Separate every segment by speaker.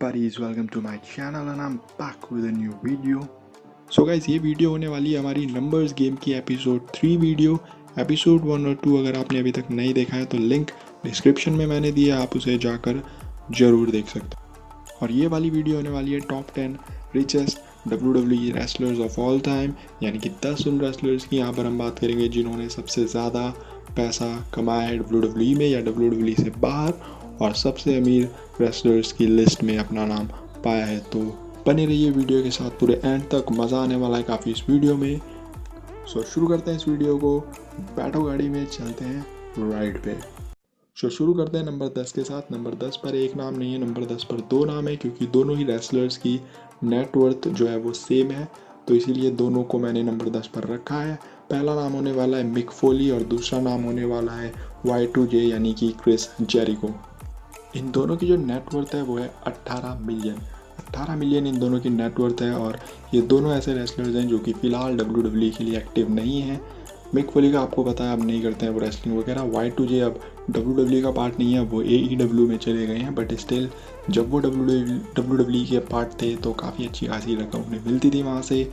Speaker 1: buddies, welcome to my channel and I'm back with a new video. So guys, ये video होने वाली है हमारी नंबर्स गेम की एपिसोड 3 वीडियो। एपिसोड 1 और 2 अगर आपने अभी तक नहीं देखा है तो लिंक डिस्क्रिप्शन में मैंने दिया, आप उसे जाकर ज़रूर देख सकते हो। और ये वाली वीडियो होने वाली है top 10 richest WWE wrestlers of all time, यानी कि 10 उन रेसलर्स की यहाँ पर हम बात करेंगे जिन्होंने सबसे ज़्यादा पैसा कमाया है WWE में या WWE से बाहर, और सबसे अमीर रेसलर्स की लिस्ट में अपना नाम पाया है। तो बने रहिए वीडियो के साथ पूरे एंड तक, मज़ा आने वाला है काफ़ी इस वीडियो में। सो शुरू करते हैं इस वीडियो को, बैठो गाड़ी में चलते हैं राइड पे। सो शुरू करते हैं नंबर 10 के साथ। नंबर 10 पर एक नाम नहीं है, नंबर 10 पर 2 नाम है, क्योंकि दोनों ही रेसलर्स की नेटवर्थ जो है वो सेम है, तो इसीलिए दोनों को मैंने नंबर 10 पर रखा है। पहला नाम होने वाला है मिक फोली और दूसरा नाम होने वाला है Y2J यानी कि क्रिस जेरिको। इन दोनों की जो नेटवर्थ है वो है 18 मिलियन इन दोनों की नेटवर्थ है। और ये दोनों ऐसे रेसलर्स हैं जो कि फ़िलहाल WWE के लिए एक्टिव नहीं है। मिक फोली का आपको पता है अब नहीं करते हैं वो रेसलिंग वगैरह। Y2J अब WWE का पार्ट नहीं है, वो AEW में चले गए हैं, बट स्टिल जब वो WWE के पार्ट थे तो काफ़ी अच्छी खासी रकम उन्हें मिलती थी वहाँ से।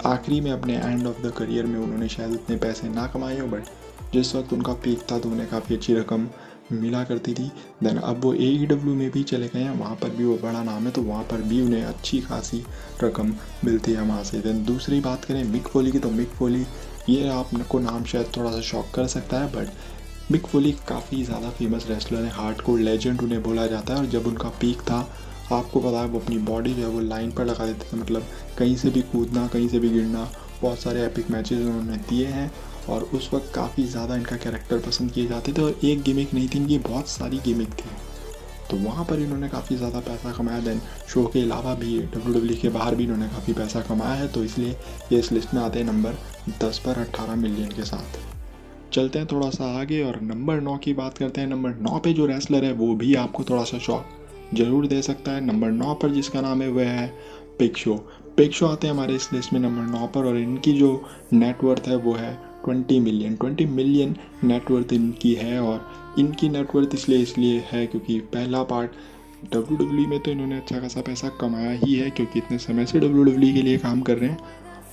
Speaker 1: आखिरी में अपने एंड ऑफ द करियर में उन्होंने शायद उतने पैसे ना कमाए हो, बट जिस वक्त उनका पीक था तो उन्हें काफ़ी अच्छी रकम मिला करती थी। देन अब वो AEW में भी चले गए हैं, वहाँ पर भी वो बड़ा नाम है, तो वहाँ पर भी उन्हें अच्छी खासी रकम मिलती है वहाँ से। देन दूसरी बात करें मिक फोली की, तो मिक फोली ये आपको नाम शायद थोड़ा सा शॉक कर सकता है, बट मिक फोली काफ़ी ज़्यादा फेमस रेसलर है, हार्डकोर लेजेंड उन्हें बोला जाता है। और जब उनका पीक था आपको पता है वो अपनी बॉडी जो है वो लाइन पर लगा देते थे, मतलब कहीं से भी कूदना, कहीं से भी गिरना, बहुत सारे एपिक मैचेस उन्होंने दिए हैं। और उस वक्त काफ़ी ज़्यादा इनका कैरेक्टर पसंद किए जाते थे, और एक गिमिक नहीं थी इनकी, बहुत सारी गिमिक थी, तो वहाँ पर इन्होंने काफ़ी ज़्यादा पैसा कमाया। देन शो के अलावा भी WWE के बाहर भी इन्होंने काफ़ी पैसा कमाया है, तो इसलिए ये इस लिस्ट में आते हैं नंबर 10 पर 18 मिलियन के साथ। चलते हैं थोड़ा सा आगे और नंबर 9 की बात करते हैं। नंबर 9 पे जो रेसलर है वो भी आपको थोड़ा सा शॉक ज़रूर दे सकता है। नंबर 9 पर जिसका नाम है वह है बिग शो। बिग शो आते हैं हमारे इस लिस्ट में नंबर 9 पर, और इनकी जो नेटवर्थ है वो है 20 मिलियन नेटवर्थ इनकी है। और इनकी नेटवर्थ इसलिए है क्योंकि पहला पार्ट WWE में तो इन्होंने अच्छा खासा पैसा कमाया ही है, क्योंकि इतने समय से WWE के लिए काम कर रहे हैं।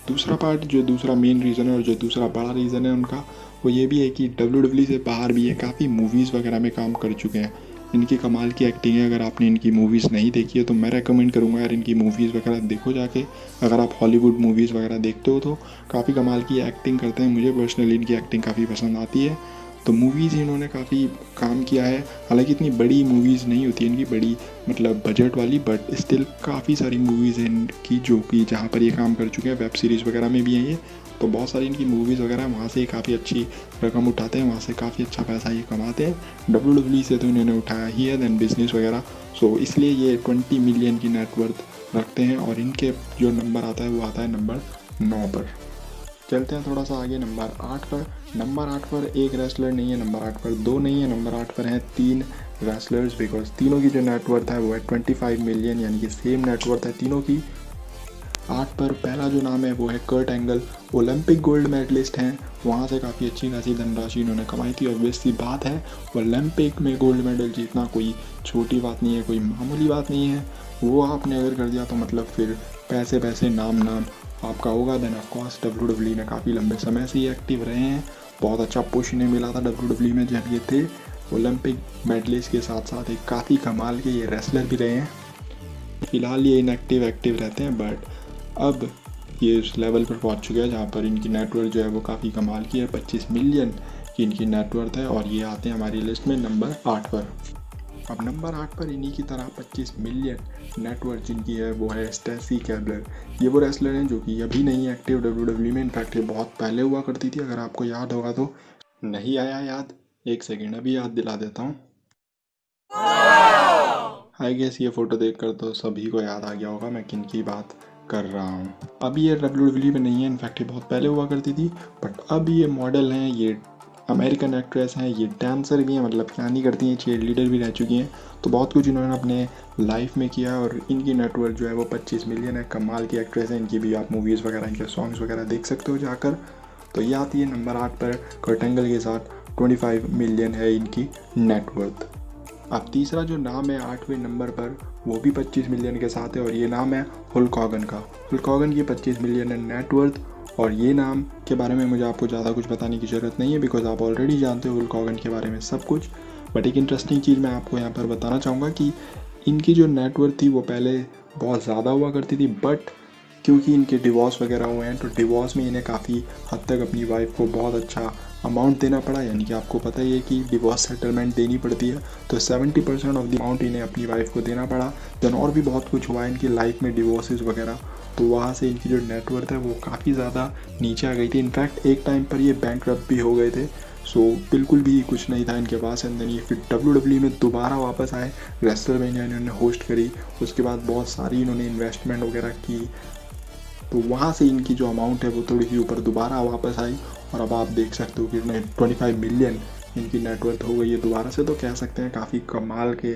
Speaker 1: दूसरा पार्ट जो दूसरा मेन रीज़न है और जो दूसरा बड़ा रीज़न है उनका, वो ये भी है कि WWE से बाहर भी है, काफ़ी मूवीज़ वगैरह में काम कर चुके हैं। इनकी कमाल की एक्टिंग है, अगर आपने इनकी मूवीज़ नहीं देखी है तो मैं रेकमेंड करूँगा यार इनकी मूवीज़ वगैरह देखो जाके। अगर आप हॉलीवुड मूवीज़ वगैरह देखते हो तो काफ़ी कमाल की एक्टिंग करते हैं, मुझे पर्सनली इनकी एक्टिंग काफ़ी पसंद आती है। तो मूवीज़ इन्होंने काफ़ी काम किया है, हालांकि इतनी बड़ी मूवीज़ नहीं होती इनकी, बड़ी मतलब बजट वाली, बट स्टिल काफ़ी सारी मूवीज़ हैं इनकी जो कि जहाँ पर ये काम कर चुके हैं। वेब सीरीज़ वगैरह में भी हैं ये, तो बहुत सारी इनकी मूवीज़ वगैरह वहाँ से काफ़ी अच्छी रकम उठाते हैं, वहाँ से काफ़ी अच्छा पैसा ये कमाते हैं। WWE से तो इन्होंने उठाया ही है, देन बिजनेस वगैरह, सो इसलिए ये 20 मिलियन की नेटवर्थ रखते हैं। और इनके जो नंबर आता है वो आता है नंबर 9 पर। चलते हैं थोड़ा सा आगे नंबर 8 पर। नंबर 8 पर एक रेसलर नहीं है, नंबर 8 पर 2 नहीं है, नंबर 8 पर हैं 3 रेसलर्स, बिकॉज तीनों की जो नेटवर्थ है वो है 25 मिलियन, यानी कि सेम नेटवर्थ है तीनों की। 8 पर पहला जो नाम है वो है Kurt Angle, Olympic gold medalist हैं, वहाँ से काफ़ी अच्छी खासी धनराशि इन्होंने कमाई थी। और वैसी बात है ओलंपिक में गोल्ड मेडल जीतना कोई छोटी बात नहीं है, कोई मामूली बात नहीं है। वो आपने अगर कर दिया तो मतलब फिर पैसे नाम आपका होगा। देन ऑफकोर्स WWE में काफ़ी लंबे समय से ये एक्टिव रहे हैं, बहुत अच्छा पुश इन्हें मिला था WWE में जब ये थे ओलंपिक मेडलिस्ट के साथ साथ एक काफ़ी कमाल के ये रेसलर भी रहे हैं। फ़िलहाल ये इनएक्टिव रहते हैं, बट अब ये उस लेवल पर पहुंच चुके हैं जहाँ पर इनकी नेटवर्थ जो है वो काफ़ी कमाल की है। 25 मिलियन की इनकी नेटवर्थ है, और ये आते हैं हमारी लिस्ट में नंबर 8 पर। अब नंबर 8 पर इन्हीं की तरह 25 मिलियन नेटवर्थ जिनकी है वो है स्टैसी केबलर। ये वो रेसलर हैं जो कि अभी नहीं एक्टिव WWE में, इनफैक्ट ये बहुत पहले हुआ करती थी, अगर आपको याद होगा तो। नहीं आया याद? एक सेकेंड अभी याद दिला देता हूँ। आई गेस ये फ़ोटो देखकर तो सभी को याद आ गया होगा मैं किन की बात कर रहा हूँ। अभी ये WWE में नहीं है, इनफैक्ट ये बहुत पहले हुआ करती थी, बट अब ये मॉडल हैं, ये अमेरिकन एक्ट्रेस हैं, ये डांसर भी हैं, मतलब क्या नहीं करती हैं, चीयर लीडर भी रह चुकी हैं, तो बहुत कुछ इन्होंने अपने लाइफ में किया। और इनकी नेटवर्थ जो है वो 25 मिलियन है, कमाल की एक्ट्रेस है, इनकी भी आप मूवीज़ वगैरह, इनके सॉन्ग्स वगैरह देख सकते हो जाकर। तो ये आती है नंबर 8 पर कर्ट एंगल के साथ, 25 मिलियन है इनकी नेटवर्थ। अब तीसरा जो नाम है 8वें नंबर पर वो भी 25 मिलियन के साथ है और ये नाम है हल्क हॉगन का। हल्क हॉगन की 25 मिलियन है नेटवर्थ और ये नाम के बारे में मुझे आपको ज़्यादा कुछ बताने की ज़रूरत नहीं है बिकॉज आप ऑलरेडी जानते हो हल्क हॉगन के बारे में सब कुछ। बट एक इंटरेस्टिंग चीज़ मैं आपको यहाँ पर बताना चाहूँगा कि इनकी जो नेटवर्थ थी वो पहले बहुत ज़्यादा हुआ करती थी, बट क्योंकि इनके डिवोर्स वगैरह हुए हैं तो डिवोर्स में इन्हें काफ़ी हद तक अपनी वाइफ को बहुत अच्छा अमाउंट देना पड़ा। यानी कि आपको पता ही है कि डिवोर्स सेटलमेंट देनी पड़ती है, तो 70% ऑफ द अमाउंट इन्हें अपनी वाइफ को देना पड़ा। देन और भी बहुत कुछ हुआ इनकी लाइफ में, डिवोर्सेस वगैरह, तो वहाँ से इनकी जो नेटवर्थ है वो काफ़ी ज़्यादा नीचे आ गई थी। इनफैक्ट एक टाइम पर ये बैंकरप्ट भी हो गए थे, सो बिल्कुल भी कुछ नहीं था इनके पास। एंड देन ये फिर WWE में दोबारा वापस आए, रेसलमेनिया इन्होंने होस्ट करी, उसके बाद बहुत सारी इन्होंने इन्वेस्टमेंट वगैरह की, तो वहाँ से इनकी जो अमाउंट है वो थोड़ी सी ऊपर दोबारा वापस आई और अब आप देख सकते हो कि 25 मिलियन इनकी नेटवर्थ हो गई है दोबारा से। तो कह सकते हैं काफ़ी कमाल के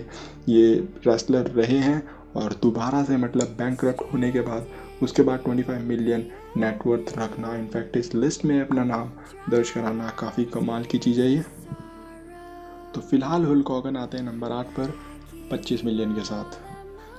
Speaker 1: ये रेसलर रहे हैं और दोबारा से मतलब बैंकरप्ट होने के बाद उसके बाद 25 मिलियन नेटवर्थ रखना, इनफैक्ट इस लिस्ट में अपना नाम दर्ज कराना काफ़ी कमाल की चीज़ है ये। तो फिलहाल हल्क हॉगन आते हैं नंबर 8 पर 25 मिलियन के साथ।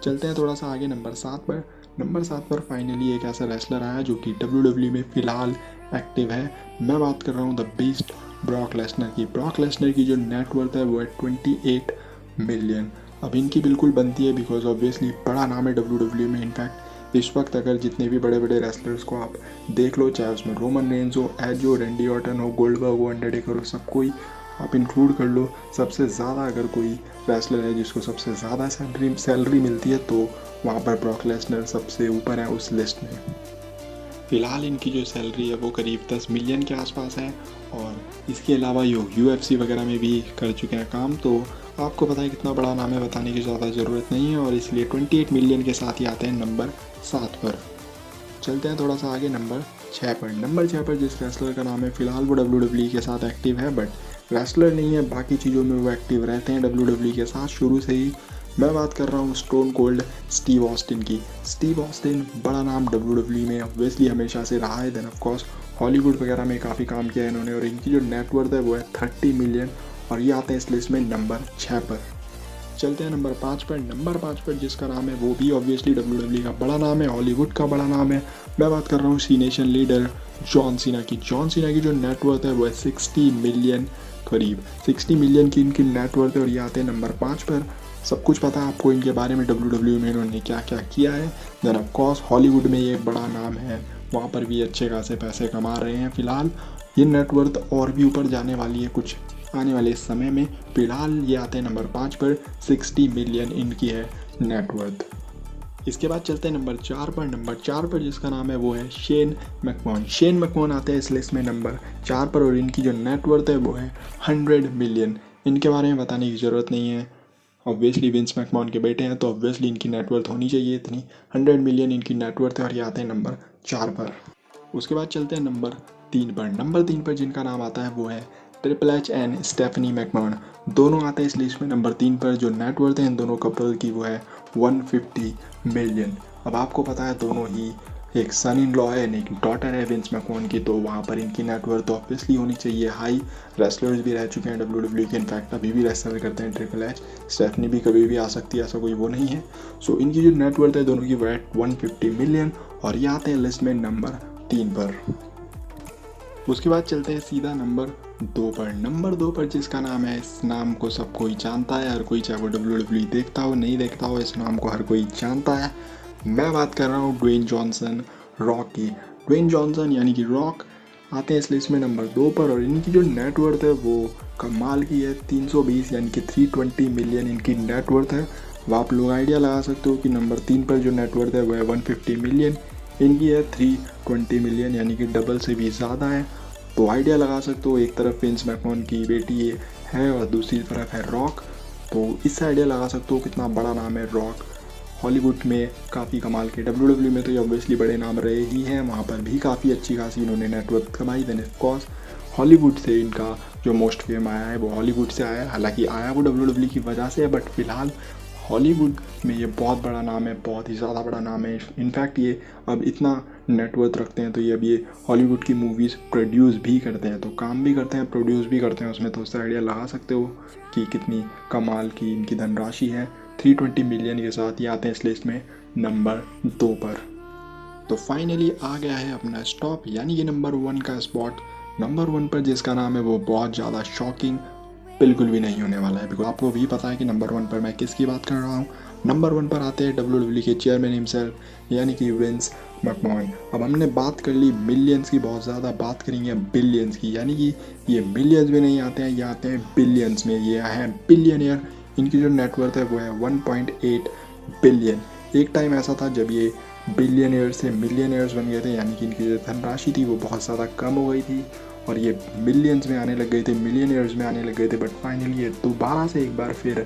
Speaker 1: चलते हैं थोड़ा सा आगे नंबर 7 पर। नंबर 7 पर फाइनली एक ऐसा रेसलर आया जो कि WWE में फ़िलहाल एक्टिव है। मैं बात कर रहा हूँ द बीस्ट ब्रॉक लेसनर की। ब्रॉक लेसनर की जो नेटवर्थ है वो है 28 मिलियन। अब इनकी बिल्कुल बनती है बिकॉज ऑब्वियसली बड़ा नाम है WWE में। इनफैक्ट इस वक्त अगर जितने भी बड़े बड़े रेसलर्स को आप देख लो, चाहे उसमें रोमन रेंज हो, एज हो, रैंडी ऑर्टन हो, गोल्डबर्ग हो, अंडरटेकर हो, सब कोई आप इंक्लूड कर लो, सबसे ज़्यादा अगर कोई रेसलर है जिसको सबसे ज़्यादा सैलरी मिलती है तो वहाँ पर ब्रॉक लेसनर सबसे ऊपर है उस लिस्ट में। फ़िलहाल इनकी जो सैलरी है वो करीब 10 मिलियन के आसपास है और इसके अलावा ये UFC वगैरह में भी कर चुके हैं काम, तो आपको पता है कितना बड़ा नाम है, बताने की ज़्यादा ज़रूरत नहीं है और इसलिए 28 मिलियन के साथ ही आते हैं नंबर 7 पर। चलते हैं थोड़ा सा आगे नंबर 6 पर। नंबर 6 पर जिस रेसलर का नाम है, फ़िलहाल वो WWE के साथ एक्टिव है, बट रेसलर नहीं है, बाकी चीज़ों में वो एक्टिव रहते हैं WWE के साथ शुरू से ही। मैं बात कर रहा हूँ स्टोन कोल्ड स्टीव ऑस्टिन की। स्टीव ऑस्टिन बड़ा नाम WWE में ऑब्वियसली हमेशा से रहा है। देन ऑफ कोर्स हॉलीवुड वगैरह में काफ़ी काम किया है इन्होंने और इनकी जो नेटवर्थ है वो है 30 मिलियन और ये आते हैं इस लिस्ट में नंबर 6 पर। चलते हैं नंबर 5 पर। नंबर 5 पर जिसका नाम है वो भी ऑब्वियसली WWE का बड़ा नाम है, हॉलीवुड का बड़ा नाम है। मैं बात कर रहा हूँ सी नेशन लीडर जॉन सीना की। जॉन सीना की जो नेटवर्थ है वो है 60 मिलियन, करीब 60 मिलियन की इनकी नेटवर्थ है और ये आते हैं नंबर 5 पर। सब कुछ पता है आपको इनके बारे में, WWE में इन्होंने क्या क्या किया है। देन ऑफ कोर्स हॉलीवुड में ये बड़ा नाम है, वहाँ पर भी अच्छे खासे पैसे कमा रहे हैं। फ़िलहाल ये नेटवर्थ और भी ऊपर जाने वाली है कुछ आने वाले समय में। फ़िलहाल ये आते हैं नंबर 5 पर, 60 मिलियन इनकी है नेटवर्थ। इसके बाद चलते हैं नंबर 4 पर। नंबर 4 पर जिसका नाम है वो है शेन मैकमोहन। शेन मैकमोहन आते हैं इस लिस्ट में नंबर 4 पर और इनकी जो नेटवर्थ है वो है 100 मिलियन। इनके बारे में बताने की ज़रूरत नहीं है, ऑब्वियसली विंस मैकमोहन के बेटे हैं तो ऑब्वियसली इनकी नेटवर्थ होनी चाहिए इतनी। 100 मिलियन इनकी नेटवर्थ है और ये आते हैं नंबर 4 पर। उसके बाद चलते हैं नंबर 3 पर। नंबर 3 पर जिनका नाम आता है वो है triple H and Stephanie McMahon. दोनों आते हैं इस लिस्ट में नंबर 3 पर। जो नेटवर्थ है इन दोनों कपल की वो है 150 मिलियन। अब आपको पता है दोनों ही एक सन इन लॉ है, एक डॉटर है विंस मैकमोहन की, तो वहाँ पर इनकी नेटवर्थ ऑब्वियसली होनी चाहिए हाई। रेसलर्स भी रह चुके हैं WWE के, इनफैक्ट अभी भी रेसलर करते हैं ट्रिपल एच। स्टेफनी भी कभी भी आ सकती है, ऐसा कोई वो नहीं है। सो इनकी जो नेटवर्थ है दोनों की वो है 150 मिलियन और ये आते हैं लिस्ट में नंबर 3 पर। उसके बाद चलते हैं सीधा नंबर 2 पर। नंबर 2 पर जिसका नाम है, इस नाम को सब कोई जानता है, हर कोई, चाहे वो WWE देखता हो नहीं देखता हो, इस नाम को हर कोई जानता है। मैं बात कर रहा हूँ ड्वेन जॉनसन, रॉक की। ड्वेन जॉनसन यानी कि रॉक आते हैं इस लिस्ट में नंबर 2 पर और इनकी जो नेटवर्थ है वो कमाल की है, 320 यानी कि 320 मिलियन इनकी नेटवर्थ है। अब आप लोग आइडिया लगा सकते हो कि नंबर 3 पर जो नेटवर्थ है वो है 150 मिलियन, इनकी है 320 मिलियन यानी कि डबल से भी ज़्यादा है। तो आइडिया लगा सकते हो, एक तरफ विंस मैकमोहन की बेटी है और दूसरी तरफ है रॉक, तो इससे आइडिया लगा सकते हो कितना बड़ा नाम है रॉक। हॉलीवुड में काफ़ी कमाल के, WWE में तो ये ऑब्वियसली बड़े नाम रहे ही हैं, वहाँ पर भी काफ़ी अच्छी खासी इन्होंने नेटवर्थ कमाई। देन ऑफ कोर्स हॉलीवुड से इनका जो मोस्ट फेम आया है वो हॉलीवुड से आया है, हालांकि आया वो WWE की वजह से है, बट फिलहाल हॉलीवुड में ये बहुत बड़ा नाम है, बहुत ही ज़्यादा बड़ा नाम है। इनफैक्ट ये अब इतना नेटवर्थ रखते हैं तो ये अब ये हॉलीवुड की मूवीज़ प्रोड्यूस भी करते हैं, तो काम भी करते हैं, प्रोड्यूस भी करते हैं उसमें, तो उससे आइडिया लगा सकते हो कि कितनी कमाल की इनकी धनराशि है। 320 मिलियन के साथ ये आते हैं इस लिस्ट में नंबर 2 पर। तो फाइनली आ गया है अपना स्टॉप यानी कि नंबर 1 का स्पॉट। नंबर 1 पर जिसका नाम है वो बहुत ज़्यादा शॉकिंग बिल्कुल भी नहीं होने वाला है, बिकॉज आपको भी पता है कि नंबर 1 पर मैं किसकी बात कर रहा हूँ। नंबर 1 पर आते हैं WWE के चेयरमैन हिमसेल्फ यानी कि विंस मैकमैहन। अब हमने बात कर ली मिलियंस की, बहुत ज़्यादा बात करेंगे बिलियंस की, यानी कि ये मिलियंस में नहीं आते हैं, ये आते हैं बिलियंस में। ये हैं बिलियनियर। इनकी जो नेटवर्थ है वो है 1.8 बिलियन। एक टाइम ऐसा था जब ये बिलियनियर्स से मिलियनियर्स बन गए थे, यानी कि इनकी जो धनराशि थी वो बहुत ज़्यादा कम हो गई थी और ये मिलियंस में आने लग गए थे, मिलियनियर्स में आने लग गए थे। बट फाइनली ये दोबारा से एक बार फिर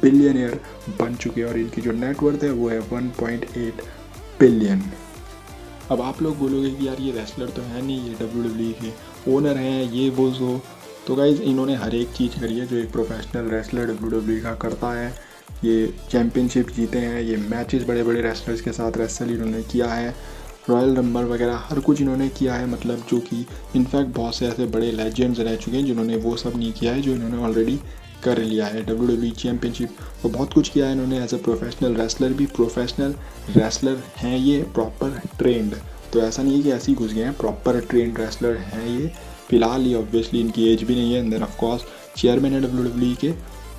Speaker 1: बिलियनियर बन चुके हैं और इनकी जो नेटवर्थ है वो है 1.8 बिलियन। अब आप लोग बोलोगे कि यार ये रेसलर तो है नहीं, ये WWE के ओनर हैं, ये वो सो। तो गाइज इन्होंने हर एक चीज़ करी है जो एक प्रोफेशनल रेसलर WWE का करता है। ये चैम्पियनशिप जीते हैं, ये मैचेस बड़े बड़े रेसलर्स के साथ रेसल इन्होंने किया है, रॉयल रंबल वगैरह हर कुछ इन्होंने किया है, मतलब जो कि इनफैक्ट बहुत से ऐसे बड़े लेजेंड्स रह चुके हैं जिन्होंने वो सब नहीं किया है जो इन्होंने ऑलरेडी कर लिया है। WWE चैम्पियनशिप और बहुत कुछ किया है इन्होंने एज अ प्रोफेशनल रेसलर भी। प्रोफेशनल रेसलर हैं ये, प्रॉपर ट्रेंड, तो ऐसा नहीं है कि ऐसे ही घुस गए हैं, प्रॉपर ट्रेंड रेसलर हैं ये। फिलहाल ये ऑब्वियसली इनकी एज भी नहीं है, and then of course chairman है WWE के।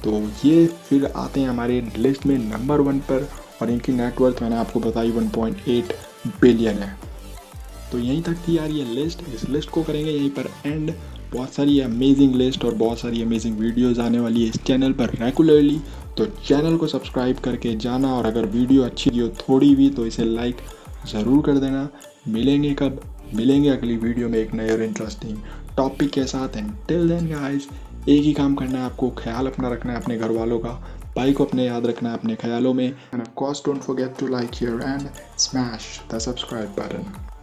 Speaker 1: तो ये फिर आते हैं हमारे लिस्ट में नंबर 1 पर और इनकी नेटवर्थ मैंने आपको बताई 1.8 बिलियन है। तो यहीं तक थी यार ये लिस्ट। इस लिस्ट को करेंगे यहीं पर एंड। बहुत सारी अमेजिंग लिस्ट और बहुत सारी अमेजिंग वीडियोस आने वाली है इस चैनल पर रेगुलरली, तो चैनल को सब्सक्राइब करके जाना और अगर वीडियो अच्छी लगी हो थोड़ी भी तो इसे लाइक ज़रूर कर देना। मिलेंगे अगली वीडियो में एक नए और इंटरेस्टिंग टॉपिक के साथ। एंड टिल देन गाइस एक ही काम करना है आपको, ख्याल अपना रखना है अपने घर वालों का, भाई को अपने याद रखना है अपने ख्यालों में। And of course don't forget to like share and smash the subscribe button.